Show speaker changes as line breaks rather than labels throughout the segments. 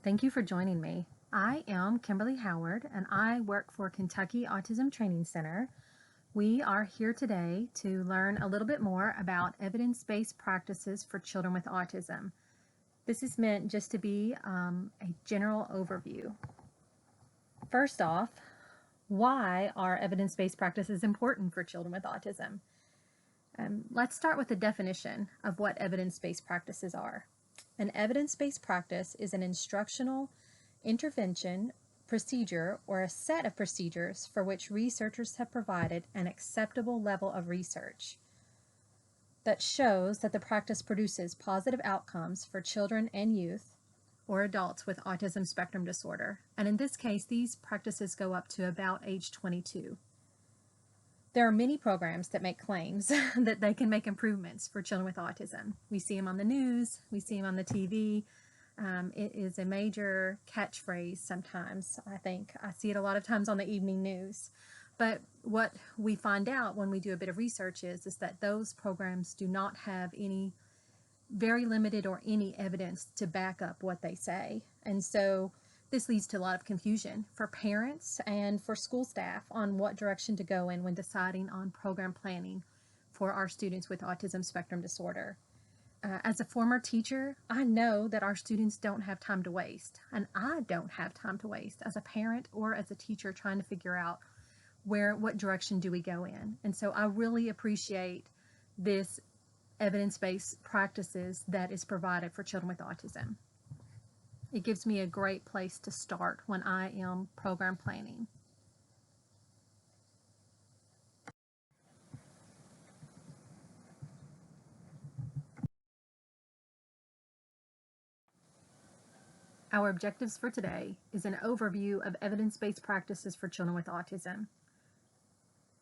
Thank you for joining me. I am Kimberly Howard, and I work for Kentucky Autism Training Center. We are here today to learn a little bit more about evidence-based practices for children with autism. This is meant just to be a general overview. First off, why are evidence-based practices important for children with autism? Let's start with the definition of what evidence-based practices are. An evidence-based practice is an instructional intervention, procedure, or a set of procedures for which researchers have provided an acceptable level of research that shows that the practice produces positive outcomes for children and youth or adults with autism spectrum disorder. And in this case, these practices go up to about age 22. There are many programs that make claims that they can make improvements for children with autism. We see them on the news, we see them on the TV. It is a major catchphrase sometimes, I think. I see it a lot of times on the evening news. But what we find out when we do a bit of research is that those programs do not have any, very limited or any evidence to back up what they say. And so this leads to a lot of confusion for parents and for school staff on what direction to go in when deciding on program planning for our students with autism spectrum disorder. As a former teacher, I know that our students don't have time to waste, and I don't have time to waste as a parent or as a teacher trying to figure out what direction do we go in. And so I really appreciate this evidence-based practices that is provided for children with autism. It gives me a great place to start when I am program planning. Our objectives for today is an overview of evidence-based practices for children with autism.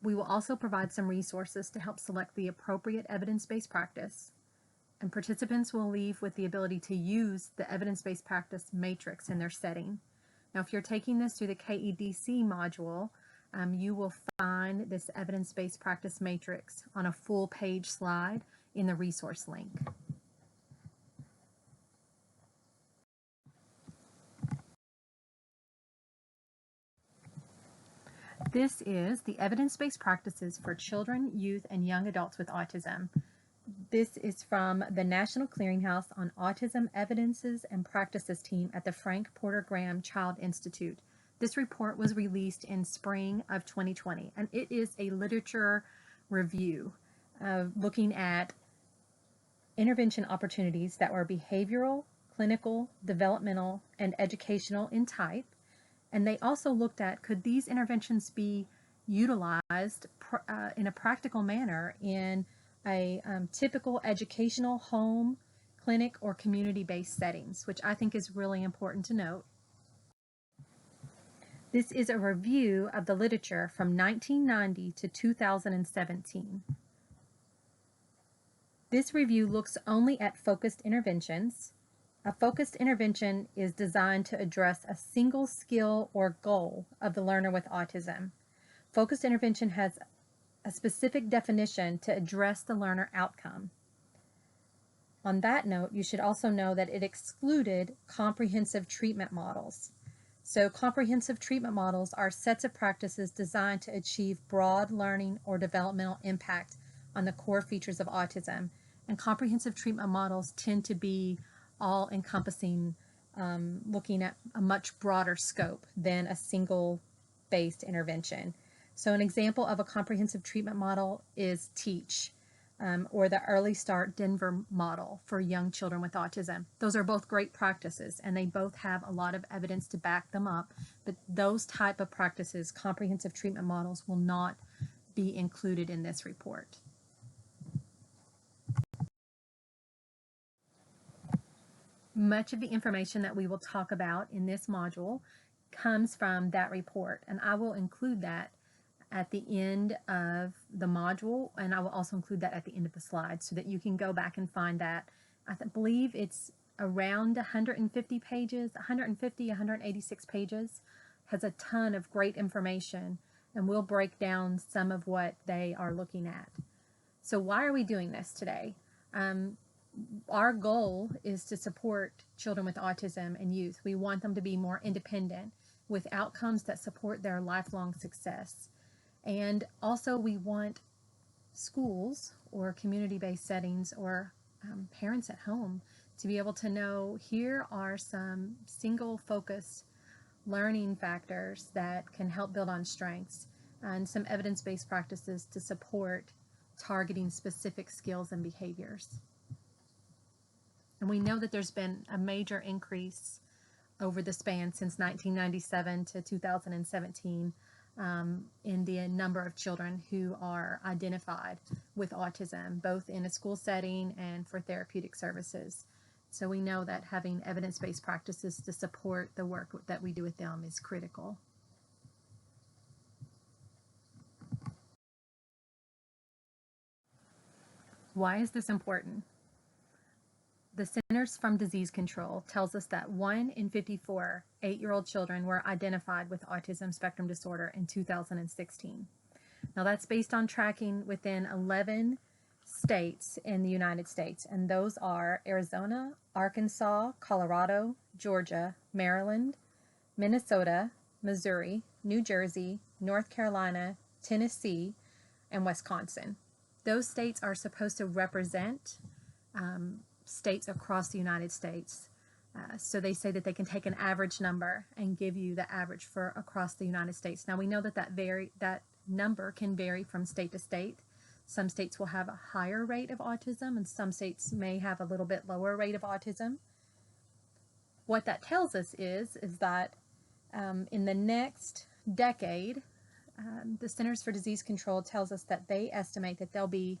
We will also provide some resources to help select the appropriate evidence-based practice, and participants will leave with the ability to use the evidence-based practice matrix in their setting. Now, if you're taking this through the KEDC module, you will find this evidence-based practice matrix on a full page slide in the resource link. This is the evidence-based practices for children, youth, and young adults with autism. This is from the National Clearinghouse on Autism Evidences and Practices team at the Frank Porter Graham Child Institute. This report was released in spring of 2020, and it is a literature review looking at intervention opportunities that were behavioral, clinical, developmental, and educational in type. And they also looked at, could these interventions be utilized in a practical manner in a typical educational home, clinic, or community-based settings, which I think is really important to note. This is a review of the literature from 1990 to 2017. This review looks only at focused interventions. A focused intervention is designed to address a single skill or goal of the learner with autism. Focused intervention has a specific definition to address the learner outcome. On that note, you should also know that it excluded comprehensive treatment models. So comprehensive treatment models are sets of practices designed to achieve broad learning or developmental impact on the core features of autism. And comprehensive treatment models tend to be all-encompassing, looking at a much broader scope than a single-based intervention. So an example of a comprehensive treatment model is TEACH, or the Early Start Denver model for young children with autism. Those are both great practices, and they both have a lot of evidence to back them up, but those type of practices, comprehensive treatment models, will not be included in this report. Much of the information that we will talk about in this module comes from that report, and I will include that at the end of the module, and I will also include that at the end of the slide so that you can go back and find that. I believe it's around 150 pages, 186 pages, has a ton of great information, and we'll break down some of what they are looking at. So why are we doing this today? Our goal is to support children with autism and youth. We want them to be more independent with outcomes that support their lifelong success. And also, we want schools or community-based settings or parents at home to be able to know here are some single focus learning factors that can help build on strengths and some evidence-based practices to support targeting specific skills and behaviors. And we know that there's been a major increase over the span since 1997 to 2017 in the number of children who are identified with autism, both in a school setting and for therapeutic services. So we know that having evidence-based practices to support the work that we do with them is critical. Why is this important? The Centers from Disease Control tells us that 1 in 54 8-year-old children were identified with autism spectrum disorder in 2016. Now that's based on tracking within 11 states in the United States, and those are Arizona, Arkansas, Colorado, Georgia, Maryland, Minnesota, Missouri, New Jersey, North Carolina, Tennessee, and Wisconsin. Those states are supposed to represent states across the United States. So they say that they can take an average number and give you the average for across the United States. Now we know that that number can vary from state to state. Some states will have a higher rate of autism and some states may have a little bit lower rate of autism. What that tells us is that in the next decade, the Centers for Disease Control tells us that they estimate that there'll be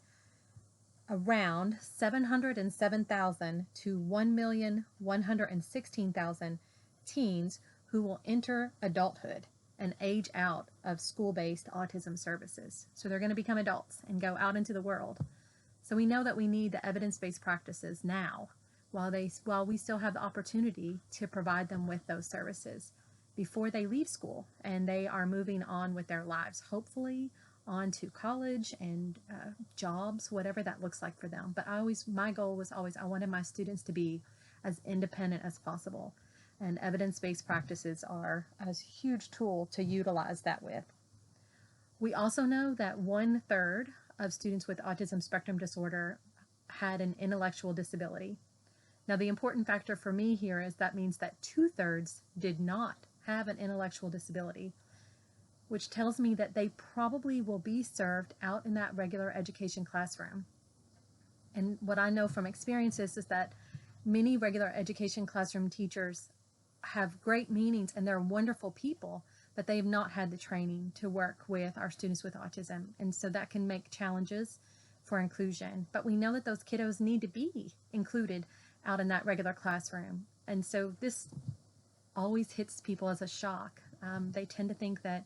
around 707,000 to 1,116,000 teens who will enter adulthood and age out of school-based autism services. So they're going to become adults and go out into the world. So we know that we need the evidence-based practices now while we still have the opportunity to provide them with those services before they leave school and they are moving on with their lives, hopefully on to college and jobs, whatever that looks like for them. But my goal was always, I wanted my students to be as independent as possible. And evidence-based practices are a huge tool to utilize that with. We also know that 1/3 of students with autism spectrum disorder had an intellectual disability. Now, the important factor for me here is that means that 2/3 did not have an intellectual disability, which tells me that they probably will be served out in that regular education classroom. And what I know from experiences is that many regular education classroom teachers have great meanings and they're wonderful people, but they've not had the training to work with our students with autism. And so that can make challenges for inclusion. But we know that those kiddos need to be included out in that regular classroom. And so this always hits people as a shock. They tend to think that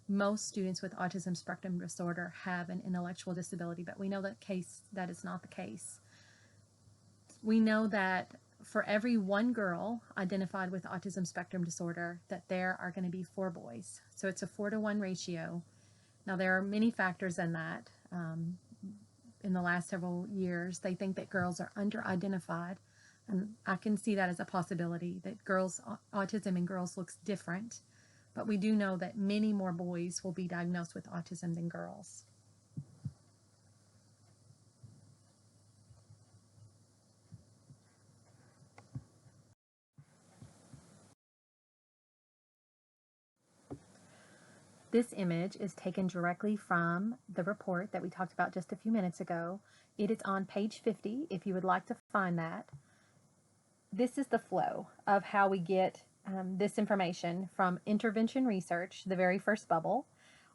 most students with autism spectrum disorder have an intellectual disability, but we know that is not the case. We know that for every 1 girl identified with autism spectrum disorder, that there are going to be 4 boys. So it's a 4-to-1 ratio. Now there are many factors in that. In the last several years, they think that girls are under-identified, and I can see that as a possibility, that autism in girls looks different. But we do know that many more boys will be diagnosed with autism than girls. This image is taken directly from the report that we talked about just a few minutes ago. It is on page 50 if you would like to find that. This is the flow of how we get this information from intervention research, the very first bubble,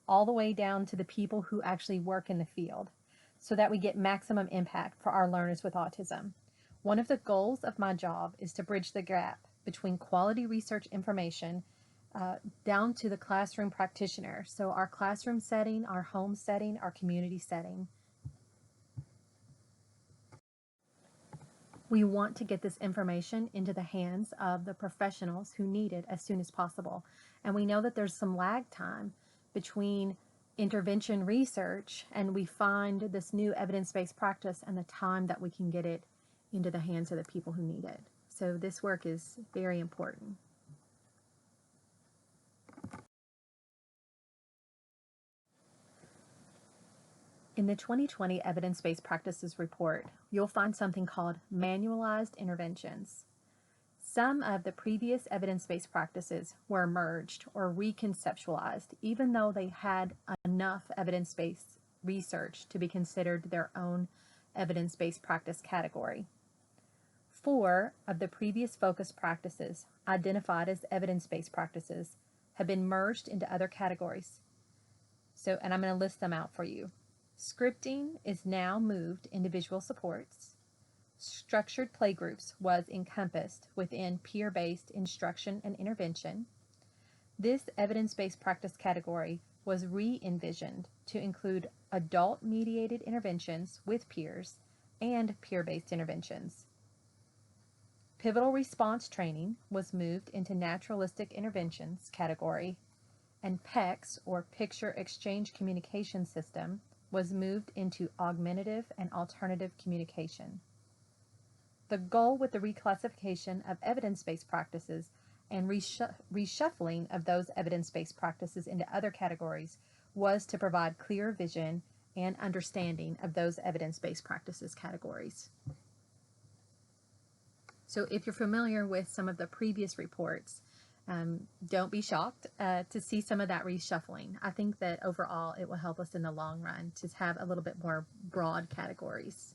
all the way down to the people who actually work in the field so that we get maximum impact for our learners with autism. One of the goals of my job is to bridge the gap between quality research information down to the classroom practitioner. So our classroom setting, our home setting, our community setting. We want to get this information into the hands of the professionals who need it as soon as possible. And we know that there's some lag time between intervention research and we find this new evidence-based practice and the time that we can get it into the hands of the people who need it. So this work is very important. In the 2020 Evidence-Based Practices Report, you'll find something called Manualized Interventions. Some of the previous evidence-based practices were merged or reconceptualized, even though they had enough evidence-based research to be considered their own evidence-based practice category. 4 of the previous focus practices identified as evidence-based practices have been merged into other categories. And I'm going to list them out for you. Scripting is now moved into visual supports. Structured playgroups was encompassed within peer-based instruction and intervention. This evidence-based practice category was re-envisioned to include adult-mediated interventions with peers and peer-based interventions. Pivotal response training was moved into naturalistic interventions category, and PECS, or Picture Exchange Communication System, was moved into augmentative and alternative communication. The goal with the reclassification of evidence-based practices and reshuffling of those evidence-based practices into other categories was to provide clear vision and understanding of those evidence-based practices categories. So if you're familiar with some of the previous reports, don't be shocked to see some of that reshuffling. I think that overall it will help us in the long run to have a little bit more broad categories.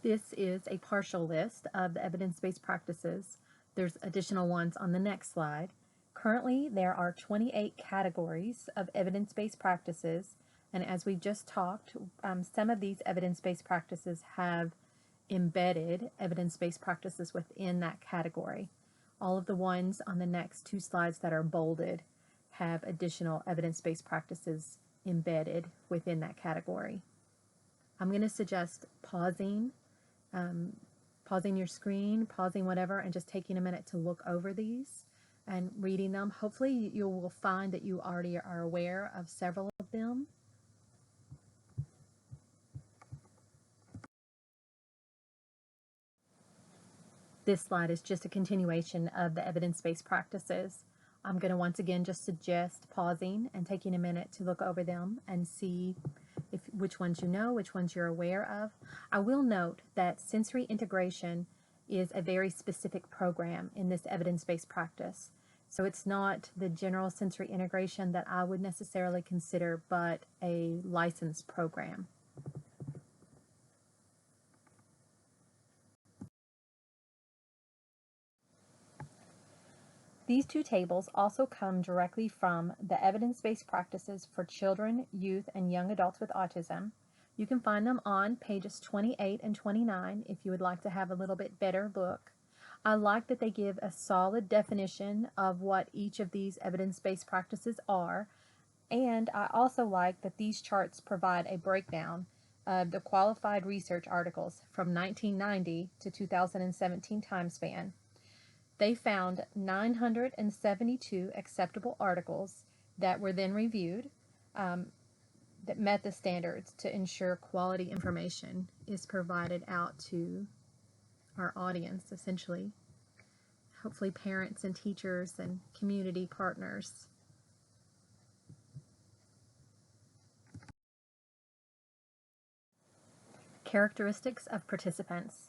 This is a partial list of the evidence-based practices. There's additional ones on the next slide. Currently, there are 28 categories of evidence-based practices, and as we just talked, some of these evidence-based practices have embedded evidence-based practices within that category. All of the ones on the next 2 slides that are bolded have additional evidence-based practices embedded within that category. I'm going to suggest pausing your screen, pausing whatever, and just taking a minute to look over these and reading them. Hopefully you will find that you already are aware of several of them. This slide is just a continuation of the evidence-based practices. I'm going to once again just suggest pausing and taking a minute to look over them and see which ones you know, which ones you're aware of. I will note that sensory integration is a very specific program in this evidence-based practice. So it's not the general sensory integration that I would necessarily consider, but a licensed program. These 2 tables also come directly from the evidence-based practices for children, youth, and young adults with autism. You can find them on pages 28 and 29 if you would like to have a little bit better look. I like that they give a solid definition of what each of these evidence-based practices are, and I also like that these charts provide a breakdown of the qualified research articles from 1990 to 2017 time span. They found 972 acceptable articles that were then reviewed that met the standards to ensure quality information is provided out to our audience, essentially. Hopefully parents and teachers and community partners. Characteristics of participants.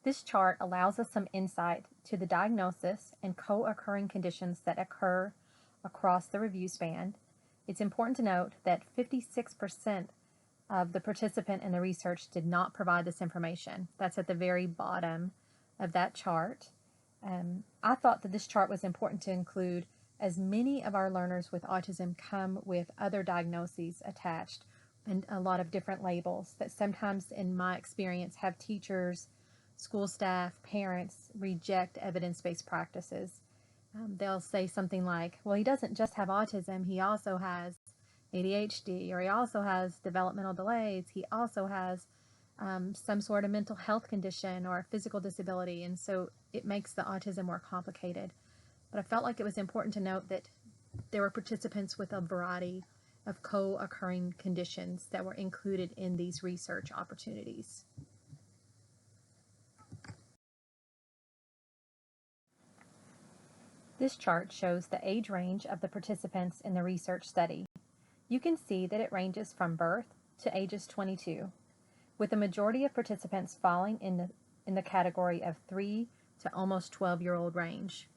This chart allows us some insight to the diagnosis and co-occurring conditions that occur across the review span. It's important to note that 56% of the participant in the research did not provide this information. That's at the very bottom of that chart. I thought that this chart was important to include, as many of our learners with autism come with other diagnoses attached and a lot of different labels that sometimes, in my experience, have teachers, school staff, parents reject evidence-based practices. They'll say something like, well, he doesn't just have autism, he also has ADHD, or he also has developmental delays, he also has some sort of mental health condition or physical disability, and so it makes the autism more complicated. But I felt like it was important to note that there were participants with a variety of co-occurring conditions that were included in these research opportunities. This chart shows the age range of the participants in the research study. You can see that it ranges from birth to ages 22, with the majority of participants falling in the category of 3 to almost 12-year-old range.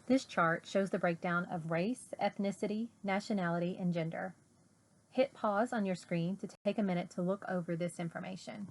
This chart shows the breakdown of race, ethnicity, nationality, and gender. Hit pause on your screen to take a minute to look over this information.